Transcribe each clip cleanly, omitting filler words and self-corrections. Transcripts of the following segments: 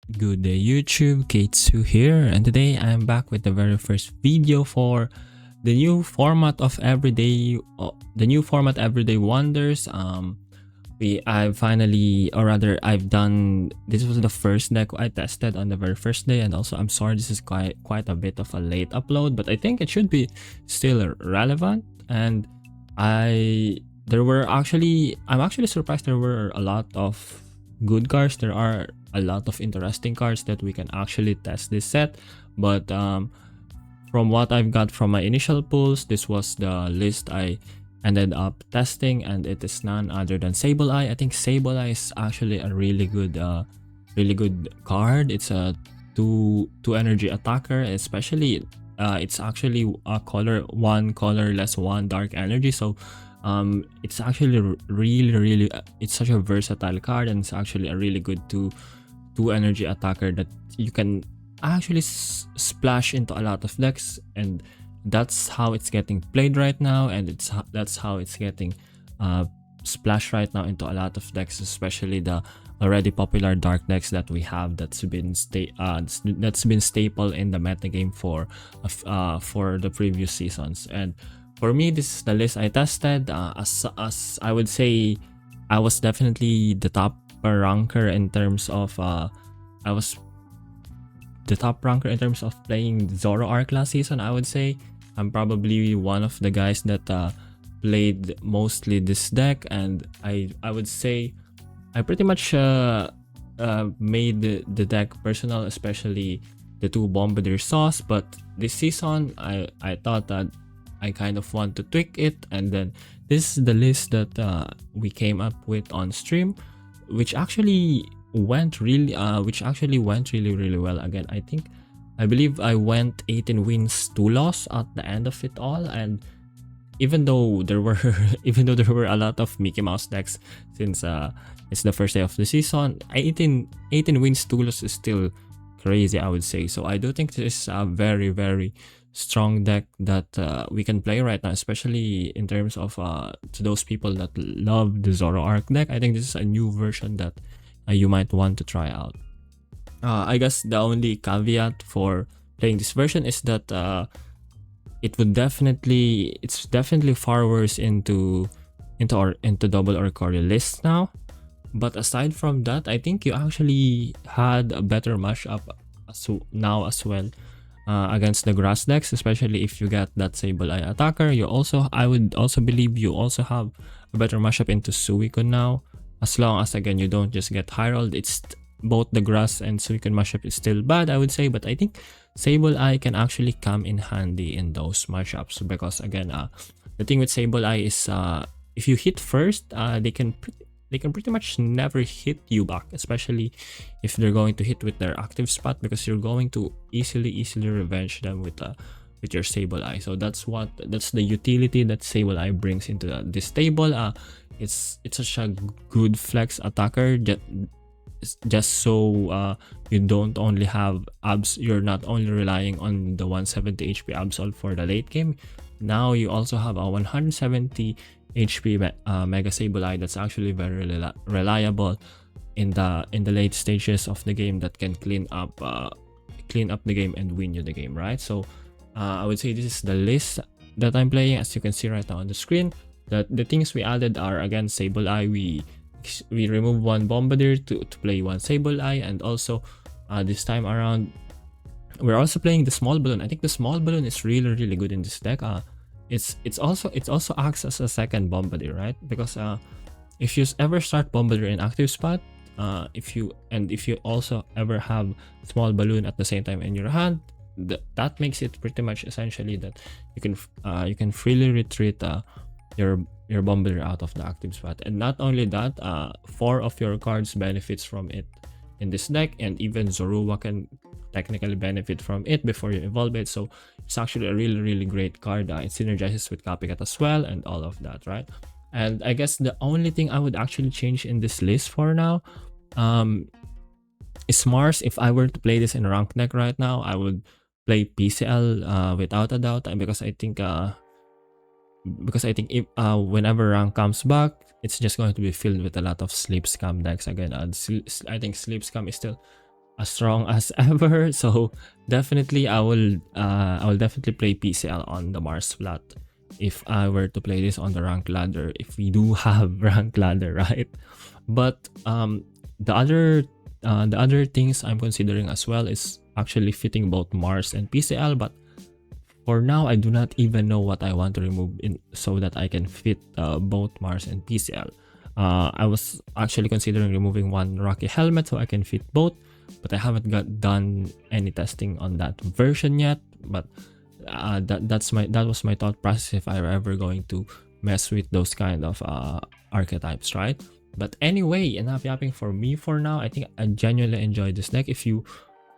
Good day YouTube, K2 here, and today I'm back with the very first video for the new format of Everyday Wonders. I've finally, or rather I've done, this was the first deck I tested on the very first day, and also I'm sorry this is quite a bit of a late upload, but I think it should be still relevant. And I'm actually surprised there were a lot of good cards. There are a lot of interesting cards that we can actually test this set, but from what I've got from my initial pulls, this was the list I ended up testing, and it is none other than Sableye. I think Sableye is actually a really good card. It's a two energy attacker, especially it's actually a one colorless, one dark energy. So it's actually really it's such a versatile card, and it's actually a really good two energy attacker that you can actually splash into a lot of decks, and that's how it's getting played right now, and that's how it's getting splashed right now into a lot of decks, especially the already popular dark decks that we have that's been staple in the metagame for the previous seasons. And for me, this is the list I tested. As I would say, I was definitely the top ranker in terms of I was the top ranker in terms of playing Zoroark last season. I would say I'm probably one of the guys that played mostly this deck, and I would say I pretty much made the deck personal, especially the two Bombardier sauce. But this season, I thought that I kind of want to tweak it, and then this is the list that we came up with on stream, which actually went really well. Again, I believe I went 18 wins, 2 loss at the end of it all. And even though there were a lot of Mickey Mouse decks, since it's the first day of the season, 18 wins, 2 loss is still crazy, I would say. So I do think this is a very strong deck that we can play right now, especially in terms of to those people that love the Zoroark deck. I think this is a new version that you might want to try out. I guess the only caveat for playing this version is that it's definitely far worse into double or Cory lists now. But aside from that, I think you actually had a better mashup now as well against the grass decks, especially if you get that Sableye attacker. I would also believe you also have a better mashup into Suicune now, as long as again you don't just get high rolled. It's both the grass and Suicune mashup is still bad, I would say, but I think Sableye can actually come in handy in those mashups, because again, the thing with Sableye is if you hit first, they can pretty much never hit you back, especially if they're going to hit with their active spot, because you're going to easily revenge them with your Sableye. So that's the utility that Sableye brings into this table. It's such a good flex attacker, just so you don't only have you're not only relying on the 170 HP Absol for the late game. Now you also have a 170 HP Mega Sableye that's actually very reliable in the late stages of the game, that can clean up the game and win you the game, right? So I would say this is the list that I'm playing, as you can see right now on the screen. The things we added are, again, Sableye. We remove one Bombardier to play one Sableye, and also this time around we're also playing the small balloon. I think the small balloon is really good in this deck. It's also acts as a second Bombardier, right? Because if you ever start Bombardier in active spot, if you also ever have small balloon at the same time in your hand, that makes it pretty much essentially that you can freely retreat your Bombardier out of the active spot. And not only that, 4 of your cards benefits from it in this deck, and even Zoroark can technically benefit from it before you evolve it. So it's actually a really great card. It synergizes with Copycat as well, and all of that, right? And I guess the only thing I would actually change in this list for now is Mars. If I were to play this in rank deck right now, I would play PCL without a doubt, because I think if whenever rank comes back, it's just going to be filled with a lot of sleep scam decks again. I think sleep scam is still as strong as ever. So definitely I will definitely play PCL on the Mars flat if I were to play this on the rank ladder, if we do have rank ladder, right? But the other things I'm considering as well is actually fitting both Mars and PCL, but for now I do not even know what I want to remove in so that I can fit both Mars and PCL. I was actually considering removing one Rocky helmet so I can fit both, but I haven't done any testing on that version yet. But that was my thought process if I were ever going to mess with those kind of archetypes, right? But anyway, enough yapping for me for now. I think I genuinely enjoyed this deck. If you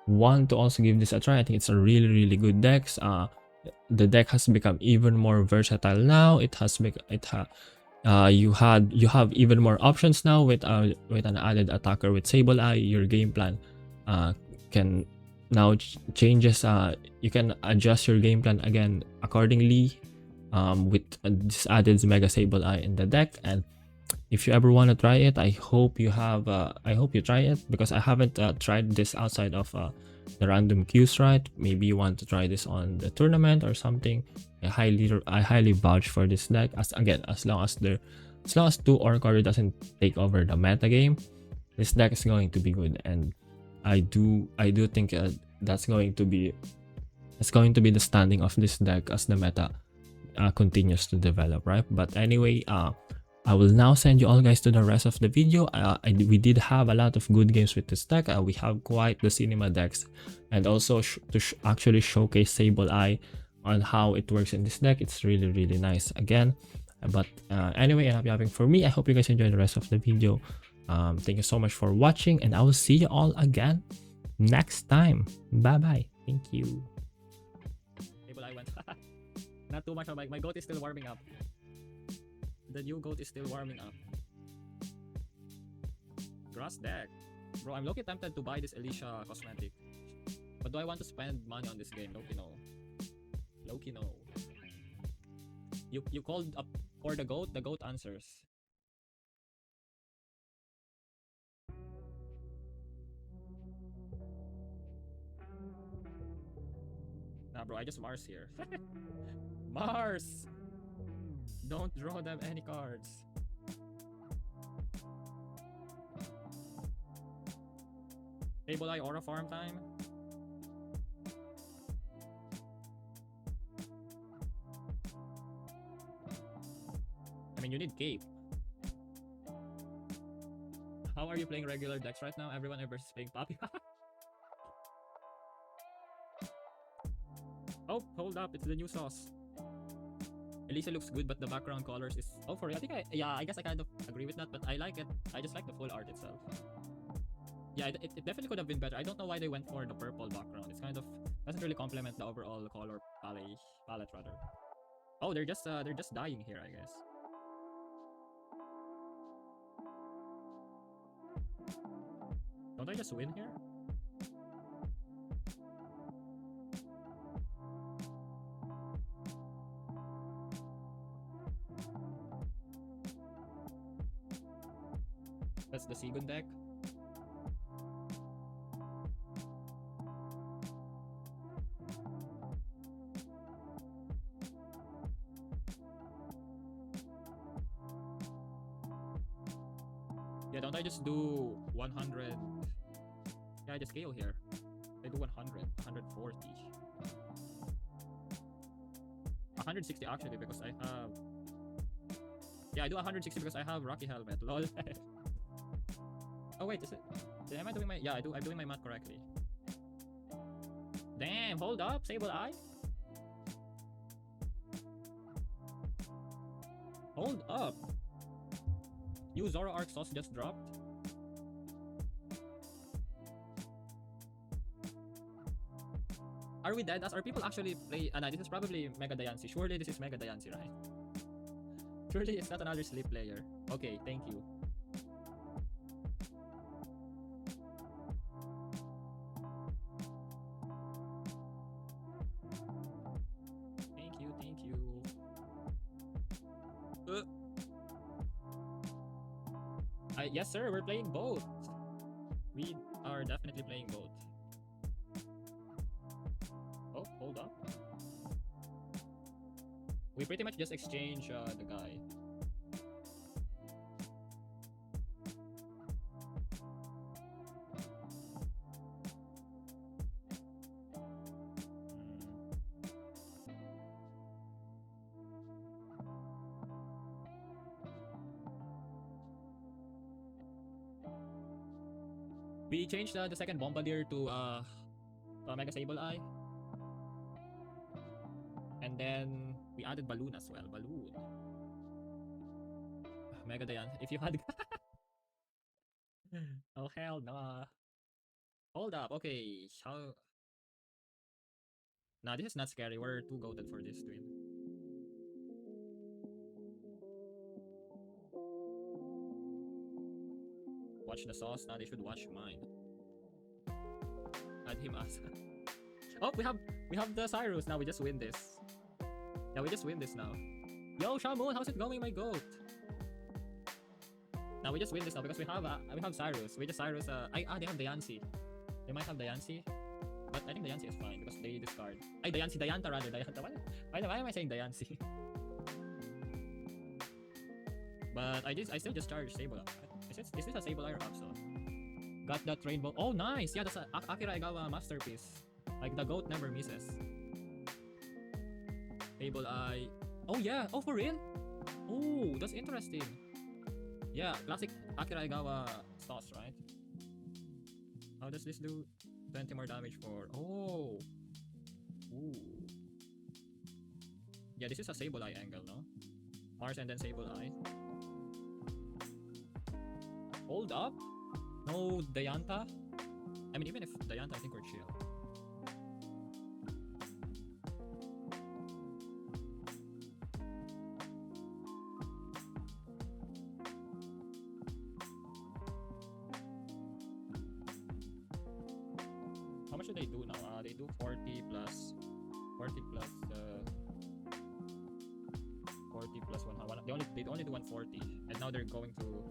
want to also give this a try, I think it's a really good deck. The deck has become even more versatile now. You have even more options now with an added attacker with Sableye. Your game plan can now changes. You can adjust your game plan again accordingly with this added Mega Sableye in the deck. And if you ever want to try it, I hope you try it, because I haven't tried this outside of the random queues, right? Maybe you want to try this on the tournament or something. I highly vouch for this deck, as long as 2 Orc doesn't take over the meta game, this deck is going to be good. And I do think that's going to be the standing of this deck as the meta continues to develop, right? But anyway, I will now send you all guys to the rest of the video. We did have a lot of good games with this deck. We have quite the cinema decks, and also actually showcase Sableye on how it works in this deck. It's really nice again. But anyway, enough yapping for me. I hope you guys enjoy the rest of the video. Thank you so much for watching, and I will see you all again next time. Bye bye. Thank you. Sableye went. Not too much. My goat is still warming up. The new goat is still warming up. Grass deck. Bro, I'm low-key tempted to buy this Alicia cosmetic. But do I want to spend money on this game? Low-key no. Low-key no. You called up for the goat answers. Nah bro, I just Mars here. Mars! Don't draw them any cards. Sableye Aura farm time. I mean, you need cape. How are you playing regular decks right now? Everyone ever playing Poppy? Oh, hold up, it's the new sauce. Elisa looks good, but the background colors is... Oh, for real? I guess I kind of agree with that, but I like it. I just like the full art itself. Yeah, it definitely could have been better. I don't know why they went for the purple background. It's kind of... doesn't really complement the overall color palette rather. Oh, they're just dying here, I guess. Don't I just win here? That's the Seagun deck. Yeah, don't I just do 100? Yeah, I just KO here. I do 100, 140. 160 actually, because I have... Yeah, I do 160 because I have Rocky Helmet. Lol. Oh wait, is it? Am I doing my... Yeah, I'm doing my math correctly. Damn, hold up, Sableye. Hold up. New Zoroark sauce just dropped. Are we dead? Are people actually play... nah, this is probably Mega Diancie. Surely this is Mega Diancie, right? Surely it's not another sleep player. Okay, thank you. Thank you. Yes sir, we're playing both. We are definitely playing both. We pretty much just exchange the guy. We changed the second Bombardier to Mega Sableye. And then we added Balloon as well. Balloon. Mega Dayan. If you had... oh hell no. Hold up. Okay. How... Nah, this is not scary. We're too goated for this twin. Watch the sauce. Now they should watch mine. Add him as... oh, we have the Cyrus. Now we just win this. Yeah, we just win this now. Yo, Shamoon, how's it going, my goat? Now we just win this now because we have Cyrus. We just Cyrus. They have Diancie. They might have Diancie, but I think Diancie is fine because they discard. Dianta rather. Dianta. Why am I saying Diancie? But I still just charge Sableye. Is this a Sableye or Absol? Got that rainbow. Oh, nice. Yeah, that's a Akira Egawa masterpiece. Like the goat never misses. Sableye. Oh yeah. Oh, for real? Oh, that's interesting. Yeah, classic Akira Egawa sauce, right? How does this do? 20 more damage for... oh! Ooh. Yeah, this is a Sableye angle, no? Mars and then Sableye. Hold up? No Dianta? I mean, even if Dianta, I think we're chill. How much do they do now? They do 40 plus 40 plus 40 plus 1. They only do 140, and now they're going to.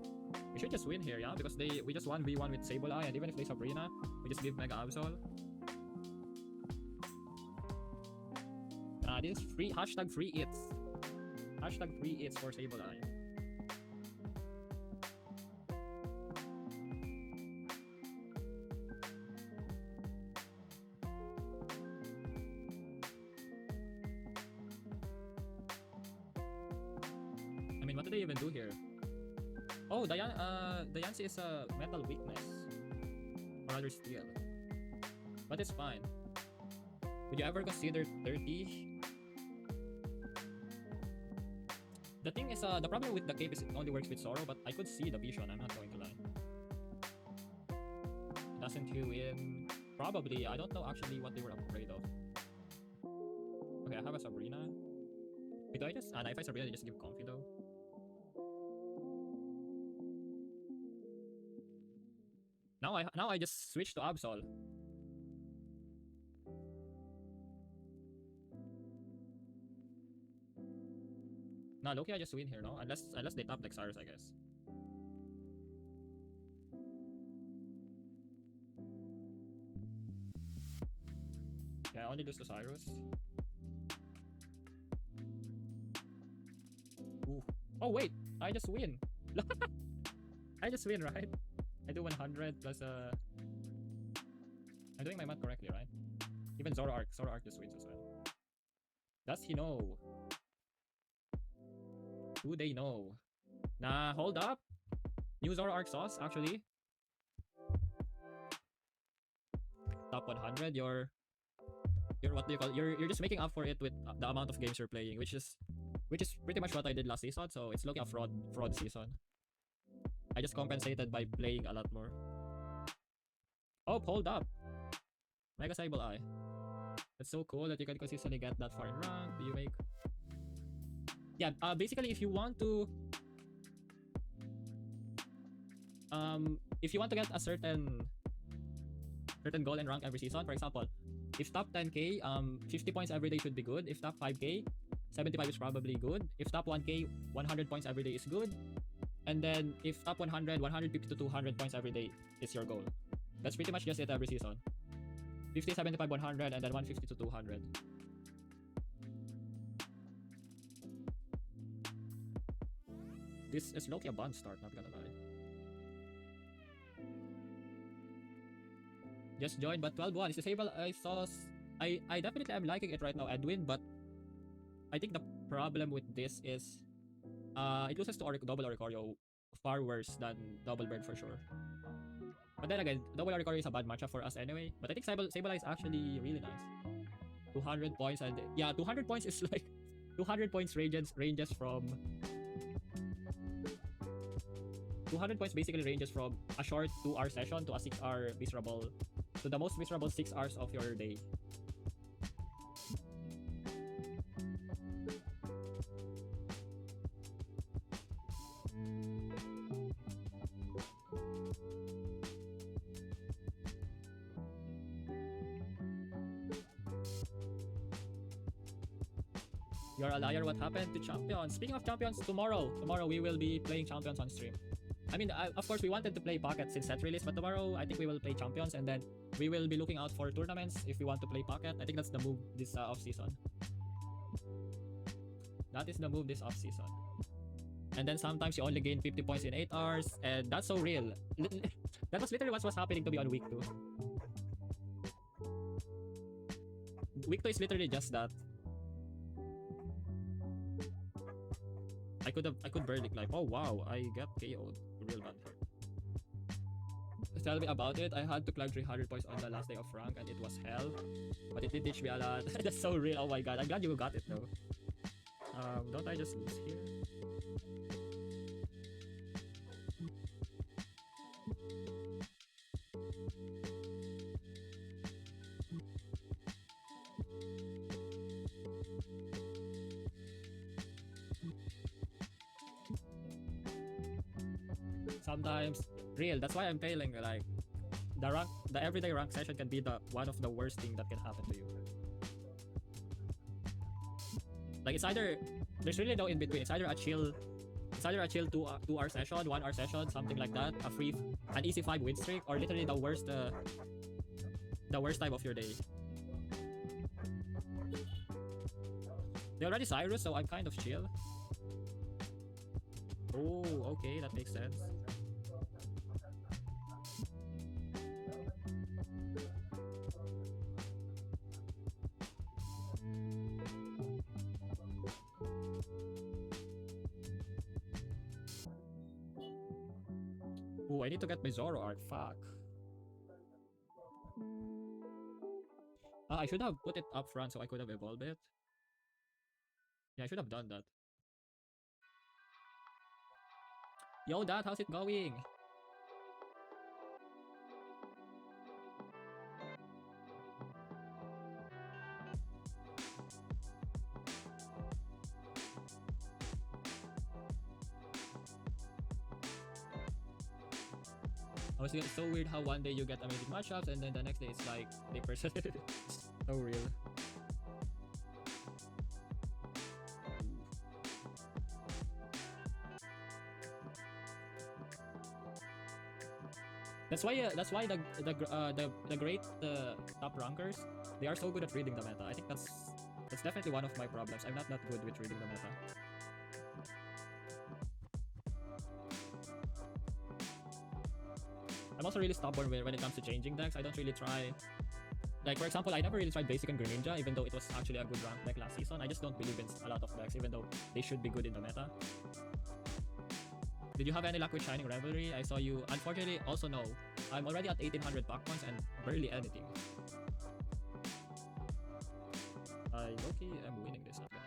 We should just win here, yeah, because we just 1v1 with Sableye, and even if they Sabrina, we just give Mega Absol. This is free hashtag free hits. Hashtag free hits for Sableye. I mean, what do they even do here? Oh, Diancie is a metal weakness. Or rather steel. But it's fine. Would you ever consider 30? The thing is, the problem with the cape is it only works with Zoro, but I could see the vision, I'm not going to lie. Doesn't he win? Probably, I don't know actually what they were afraid of. Okay, I have a Sabrina. Wait, do I just... if I Sabrina, I just give Comfy though. Now I just switch to Absol. Nah, Loki, I just win here, no? Unless they tap like Cyrus, I guess. Yeah, I only lose to Cyrus. Ooh. Oh wait, I just win. I just win, right? I do 100 plus I'm doing my math correctly, right? Even Zoroark just wins as well. Does he know? Do they know? Nah, hold up. New Zoroark sauce, actually. Top 100, you're what do you call it? You're just making up for it with the amount of games you're playing, which is pretty much what I did last season, so it's looking a fraud season. I just compensated by playing a lot more. Oh, hold up. Mega Sableye. That's so cool that you can consistently get that far in rank. Do you make... yeah, basically if you want to... if you want to get a certain goal in rank every season, for example, if top 10k, 50 points every day should be good. If top 5k, 75 is probably good. If top 1k, 100 points every day is good. And then if top 100, 150 to 200 points every day is your goal. That's pretty much just it every season. 50, 75, 100, and then 150 to 200. This is low-key a bond start, not gonna lie. Just joined, but 12-1 is disabled. I definitely am liking it right now, Edwin, but I think the problem with this is it loses to double Oricorio far worse than double bird for sure. But then again, double Oricorio is a bad matchup for us anyway. But I think Sableye is actually really nice. 200 points, and yeah, 200 points is like 200 points ranges from 200 points basically ranges from a short 2-hour session to a 6-hour miserable, to the most miserable 6 hours of your day. You're a liar. What happened to Champions? Speaking of Champions, tomorrow we will be playing Champions on stream. I mean, of course, we wanted to play Pocket since set release, but tomorrow I think we will play Champions, and then we will be looking out for tournaments if we want to play Pocket. I think that's the move this off-season. That is the move this off-season. And then sometimes you only gain 50 points in 8 hours, and that's so real. That was literally what was happening to me on week 2. Week 2 is literally just that. I could barely climb. Oh wow, I got KO'd real bad here. Tell me about it. I had to climb 300 points on the last day of rank and it was hell. But it did teach me a lot. That's so real. Oh my god. I'm glad you got it though. Don't I just lose here? Sometimes real. That's why I'm failing. Like the everyday rank session can be one of the worst thing that can happen to you. Like it's either there's really no in between. It's either a chill 2-hour session, 1-hour session, something like that, an easy 5 win streak, or literally the worst time of your day. They already Cyrus, so I'm kind of chill. Oh, okay, that makes sense. Oh, I need to get my Zoroark. Fuck. I should have put it up front so I could have evolved it. Yeah, I should have done that. Yo, Dad, how's it going? It's so weird how one day you get amazing matchups and then the next day it's like they personally so real. That's why the great top rankers, they are so good at reading the meta. I think that's definitely one of my problems. I'm not that good with reading the meta. I'm also really stubborn when it comes to changing decks. I don't really try. Like for example, I never really tried Basic and Greninja, even though it was actually a good rank deck last season. I just don't believe in a lot of decks, even though they should be good in the meta. Did you have any luck with Shining Revelry? I saw you. Unfortunately, also no. I'm already at 1800 pack points and barely anything. I low-key am winning this, not gonna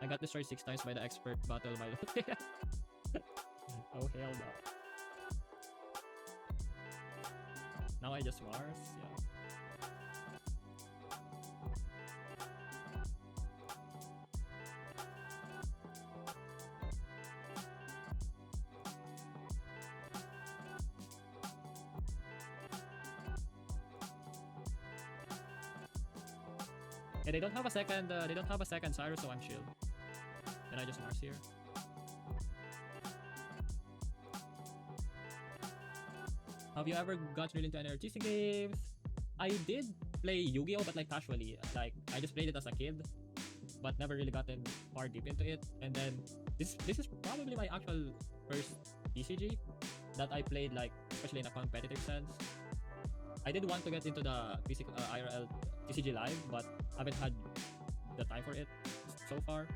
lie. I got destroyed 6 times by the expert battle Milo. Oh hell no. Now I just Mars, yeah. Yeah, they don't have a second Cyrus, so I'm chill. And I just Mars here. Have you ever got really into any RTC games? I did play Yu-Gi-Oh, but like casually. Like I just played it as a kid. but never really gotten far deep into it. And then this is probably my actual first TCG that I played, like especially in a competitive sense. I did want to get into the physical IRL TCG live, but haven't had the time for it so far.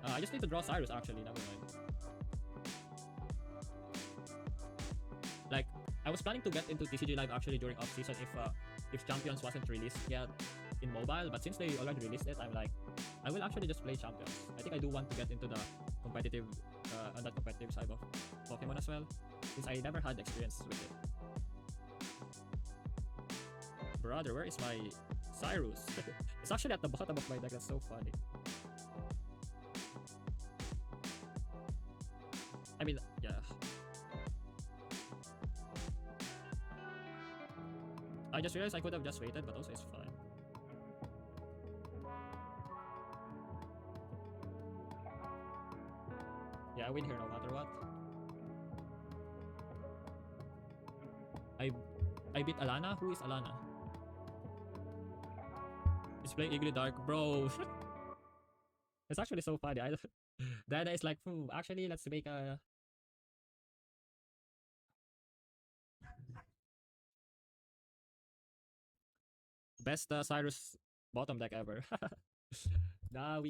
I just need to draw Cyrus actually. Never mind. Like I was planning to get into TCG live actually during off season if Champions wasn't released yet in mobile, but since they already released it, I'm like, I will actually just play Champions. I think I do want to get into the competitive on that competitive side of Pokemon as well, since I never had experience with it. Brother, where is my Cyrus? It's actually at the bottom of my deck. That's so funny. I mean, yeah. I just realized I could have just waited, but also it's fine. Yeah, I win here no matter what. I beat Alana? Who is Alana? He's playing Iggly Dark, bro. It's actually so funny. Dada is like, actually, let's make a... best Cyrus bottom deck ever. Nah,